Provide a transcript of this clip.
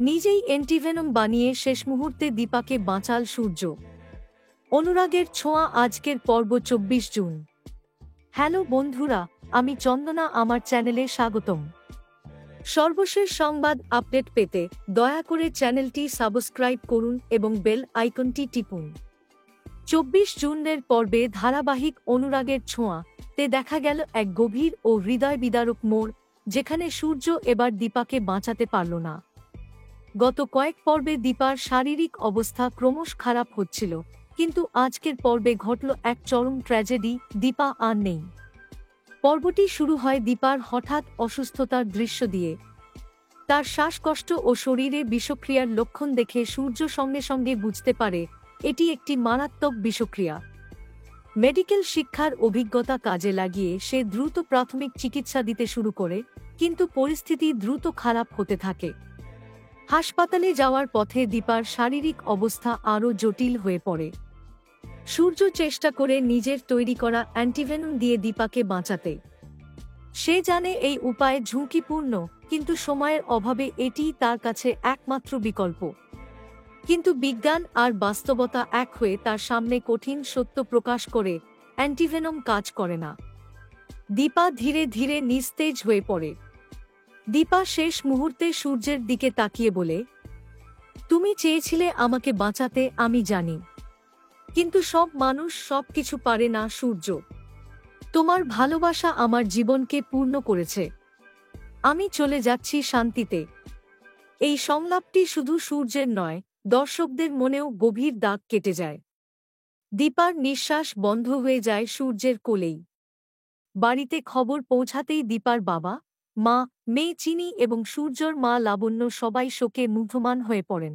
নিজেই অ্যান্টিভেনম বানিয়ে শেষ মুহূর্তে দীপাকে বাঁচাল সূর্য। অনুরাগের ছোঁয়া আজকের পর্ব ২৪ জুন। হ্যালো বন্ধুরা, আমি চন্দনা, আমার চ্যানেলে স্বাগতম। সর্বশেষ সংবাদ আপডেট পেতে দয়া করে চ্যানেলটি সাবস্ক্রাইব করুন এবং বেল আইকনটি টিপুন। ২৪ জুনের পর্বে ধারাবাহিক অনুরাগের ছোঁয়া তে দেখা গেল এক গভীর ও হৃদয় বিদারক মোড়, যেখানে সূর্য এবার দীপাকে বাঁচাতে পারল না। গত কয়েক পর্বে দীপার শারীরিক অবস্থা ক্রমশ খারাপ হচ্ছিল, কিন্তু আজকের পর্বে ঘটল এক চরম ট্র্যাজেডি। দীপা আর নেই। পর্বটি শুরু হয় দীপার হঠাৎ অসুস্থতার দৃশ্য দিয়ে। তার শ্বাসকষ্ট ও শরীরে বিষক্রিয়ার লক্ষণ দেখে সূর্য সঙ্গে সঙ্গে বুঝতে পারে এটি একটি মারাত্মক বিষক্রিয়া। মেডিকেল শিক্ষার অভিজ্ঞতা কাজে লাগিয়ে সে দ্রুত প্রাথমিক চিকিৎসা দিতে শুরু করে, কিন্তু পরিস্থিতি দ্রুত খারাপ হতে থাকে। হাসপাতালে যাওয়ার পথে দীপার শারীরিক অবস্থা আরও জটিল হয়ে পড়ে। সূর্য চেষ্টা করে নিজের তৈরি করা অ্যান্টিভেনম দিয়ে দীপাকে বাঁচাতে। সে জানে এই উপায় ঝুঁকিপূর্ণ, কিন্তু সময়ের অভাবে এটিই তার কাছে একমাত্র বিকল্প। কিন্তু বিজ্ঞান আর বাস্তবতা এক হয়ে তার সামনে কঠিন সত্য প্রকাশ করে, অ্যান্টিভেনম কাজ করে না। দীপা ধীরে ধীরে নিস্তেজ হয়ে পড়ে। দীপা শেষ মুহূর্তে সূর্যের দিকে তাকিয়ে বলে, তুমি চেয়েছিলে আমাকে বাঁচাতে, আমি জানি, কিন্তু সব মানুষ সবকিছু পারে না সূর্য। তোমার ভালোবাসা আমার জীবনকে পূর্ণ করেছে। আমি চলে যাচ্ছি শান্তিতে। এই সংলাপটি শুধু সূর্যের নয়, দর্শকদের মনেও গভীর দাগ কেটে যায়। দীপার নিঃশ্বাস বন্ধ হয়ে যায় সূর্যের কোলেই। বাড়িতে খবর পৌঁছাতেই দীপার বাবা, মা, মেয়ে চিনি এবং সূর্যর মা লাবণ্য সবাই শোকে মুগ্ধমান হয়ে পড়েন।